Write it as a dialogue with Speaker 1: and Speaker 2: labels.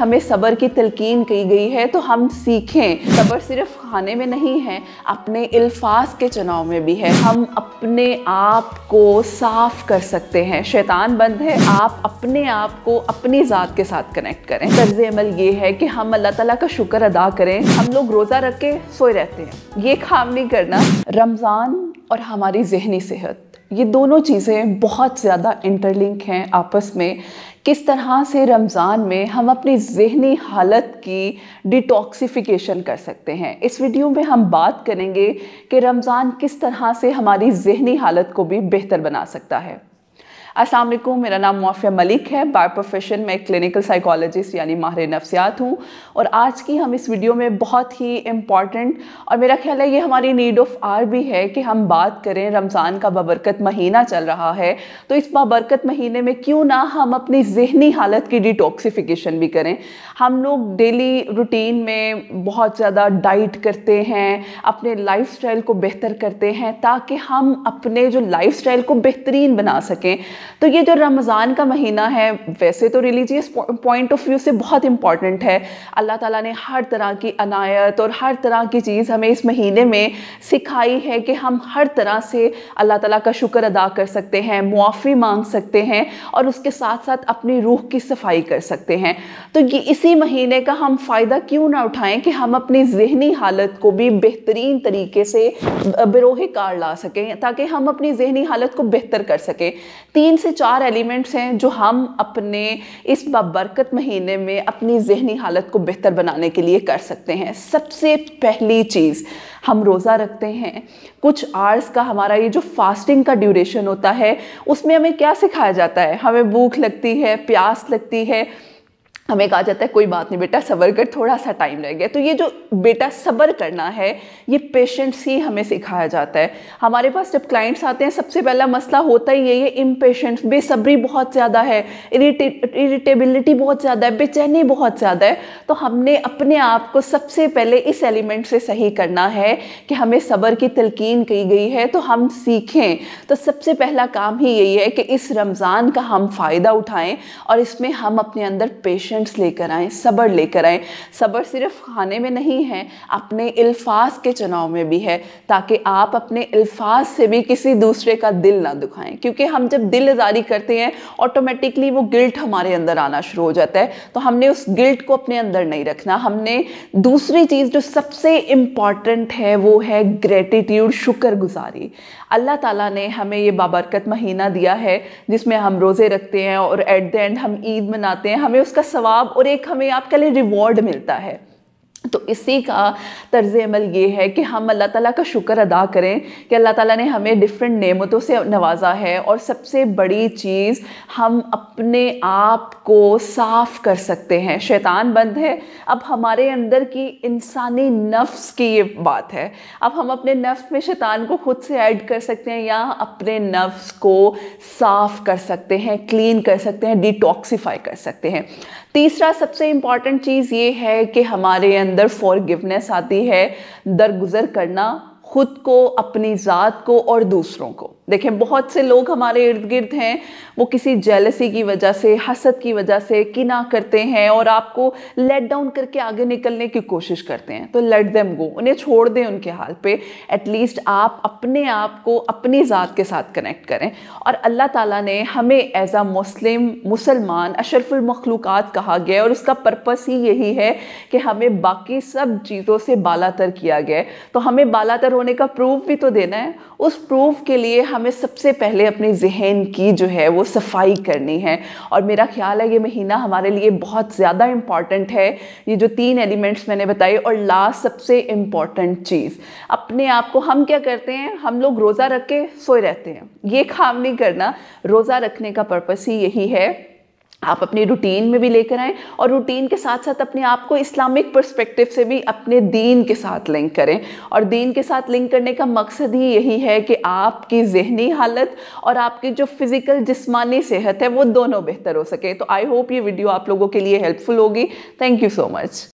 Speaker 1: हमें सब्र की तलकीन की गई है, तो हम सीखें। सब्र सिर्फ खाने में नहीं है, अपने अल्फाज के चुनाव में भी है। हम अपने आप को साफ कर सकते हैं, शैतान बंद है। आप अपने आप को अपनी ज़ात के साथ कनेक्ट करें। तर्ज अमल ये है कि हम अल्लाह ताला का शुक्र अदा करें। हम लोग रोज़ा रख के सोए रहते हैं, ये काम नहीं करना। रमज़ान और हमारी ज़हनी सेहत, ये दोनों चीज़ें बहुत ज़्यादा इंटरलिंक हैं आपस में। किस तरह से रमज़ान में हम अपनी ज़हनी हालत की डिटॉक्सिफिकेशन कर सकते हैं, इस वीडियो में हम बात करेंगे कि रमज़ान किस तरह से हमारी ज़हनी हालत को भी बेहतर बना सकता है। अस्सलाम वालेकुम, मेरा नाम मुआफ़िया मलिक है। बाय प्रोफेशन मैं क्लिनिकल साइकोलॉजिस्ट यानी माहिर नफ्सियात हूँ। और आज की हम इस वीडियो में बहुत ही इम्पॉर्टेंट और मेरा ख्याल है ये हमारी नीड ऑफ आर भी है कि हम बात करें। रमज़ान का बाबरकत महीना चल रहा है, तो इस बाबरकत महीने में क्यों ना हम अपनी ज़हनी हालत की डिटॉक्सिफिकेशन भी करें। हम लोग डेली रूटीन में बहुत ज़्यादा डाइट करते हैं, अपने लाइफस्टाइल को बेहतर करते हैं ताकि हम अपने जो लाइफस्टाइल को बेहतरीन बना सकें। तो ये जो रमज़ान का महीना है, वैसे तो रिलीजियस पॉइंट ऑफ व्यू से बहुत इंपॉर्टेंट है। अल्लाह ताला ने हर तरह की अनायत और हर तरह की चीज़ हमें इस महीने में सिखाई है कि हम हर तरह से अल्लाह ताला का शुक्र अदा कर सकते हैं, मुआफ़ी मांग सकते हैं और उसके साथ साथ अपनी रूह की सफाई कर सकते हैं। तो ये इसी महीने का हम फ़ायदा क्यों ना उठाएं कि हम अपनी ज़हनी हालत को भी बेहतरीन तरीके से बिरोहे कार ला सकें, ताकि हम अपनी ज़हनी हालत को बेहतर कर सकें। 3 से 4 एलिमेंट्स हैं जो हम अपने इस बाबरकत महीने में अपनी ज़हनी हालत को बेहतर बनाने के लिए कर सकते हैं। सबसे पहली चीज़, हम रोज़ा रखते हैं, कुछ आवर्स का हमारा ये जो फास्टिंग का ड्यूरेशन होता है, उसमें हमें क्या सिखाया जाता है? हमें भूख लगती है, प्यास लगती है, हमें कहा जाता है कोई बात नहीं बेटा, सब्र कर, थोड़ा सा टाइम रह गया। तो ये जो बेटा सब्र करना है, ये पेशेंस ही हमें सिखाया जाता है। हमारे पास जब क्लाइंट्स आते हैं, सबसे पहला मसला होता ही ये इम्पेशेंस, बेसब्री बहुत ज़्यादा है, इरिटेबिलिटी बहुत ज़्यादा है, बेचैनी बहुत ज़्यादा है। तो हमने अपने आप को सबसे पहले इस एलिमेंट से सही करना है कि हमें सब्र की तलकीन की गई है, तो हम सीखें। तो सबसे पहला काम ही यही है कि इस रमज़ान का हम फ़ायदा उठाएँ और इसमें हम अपने अंदर पेशेंस लेकर आएँ, सब्र लेकर आएँ। सब्र सिर्फ खाने में नहीं है, अपने अल्फाज के चुनाव में भी है, ताकि आप अपने अल्फाज से भी किसी दूसरे का दिल ना दुखाएं। क्योंकि हम जब दिल आज़ारी करते हैं, ऑटोमेटिकली वो गिल्ट हमारे अंदर आना शुरू हो जाता है। तो हमने उस गिल्ट को अपने अंदर नहीं रखना। हमने दूसरी चीज़ जो सबसे इम्पॉर्टेंट है वो है ग्रेटिट्यूड, शुक्रगुजारी। अल्लाह ताला ने हमें ये बाबरकत महीना दिया है जिसमें हम रोज़े रखते हैं और एट द एंड हम ईद मनाते हैं। हमें उसका सवाब और एक हमें आपके लिए रिवॉर्ड मिलता है। तो इसी का तर्ज अमल ये है कि हम अल्लाह ताला का शुक्र अदा करें कि अल्लाह ताला ने हमें डिफरेंट नेमतों से नवाजा है। और सबसे बड़ी चीज़, हम अपने आप को साफ़ कर सकते हैं, शैतान बंद है। अब हमारे अंदर की इंसानी नफ्स की ये बात है। अब हम अपने नफ्स में शैतान को खुद से ऐड कर सकते हैं या अपने नफ्स को साफ़ कर सकते हैं, क्लीन कर सकते हैं, डिटॉक्सिफाई कर सकते हैं। तीसरा सबसे इम्पॉर्टेंट चीज़ ये है कि हमारे अंदर फॉरगिवनेस आती है, दरगुजर करना, खुद को, अपनी ज़ात को और दूसरों को। देखें, बहुत से लोग हमारे इर्द गिर्द हैं, वो किसी जेलसी की वजह से, हसद की वजह से किना करते हैं और आपको लेट डाउन करके आगे निकलने की कोशिश करते हैं। तो लेट देम गो, उन्हें छोड़ दें उनके हाल पे। एटलीस्ट आप अपने आप को अपनी ज़ात के साथ कनेक्ट करें। और अल्लाह ताला ने हमें एज अ मुसलमान अशरफुल मखलूक़ात कहा गया, और उसका पर्पस ही यही है कि हमें बाकी सब चीज़ों से बालातर किया गया है। तो हमें बालातर होने का प्रूफ भी तो देना है। उस प्रूफ के लिए हमें सबसे पहले अपनी ज़हन की जो है वो सफाई करनी है। और मेरा ख्याल है ये महीना हमारे लिए बहुत ज़्यादा इम्पॉर्टेंट है। ये जो 3 एलिमेंट्स मैंने बताए, और लास्ट सबसे इम्पॉर्टेंट चीज़, अपने आप को, हम क्या करते हैं, हम लोग रोज़ा रख के सोए रहते हैं, ये काम नहीं करना। रोज़ा रखने का पर्पस ही यही है आप अपनी रूटीन में भी लेकर आएँ और रूटीन के साथ साथ अपने आप को इस्लामिक पर्सपेक्टिव से भी अपने दीन के साथ लिंक करें। और दीन के साथ लिंक करने का मकसद ही यही है कि आपकी ज़हनी हालत और आपकी जो फिज़िकल जिस्मानी सेहत है वो दोनों बेहतर हो सके। तो आई होप ये वीडियो आप लोगों के लिए हेल्पफुल होगी। Thank you so much.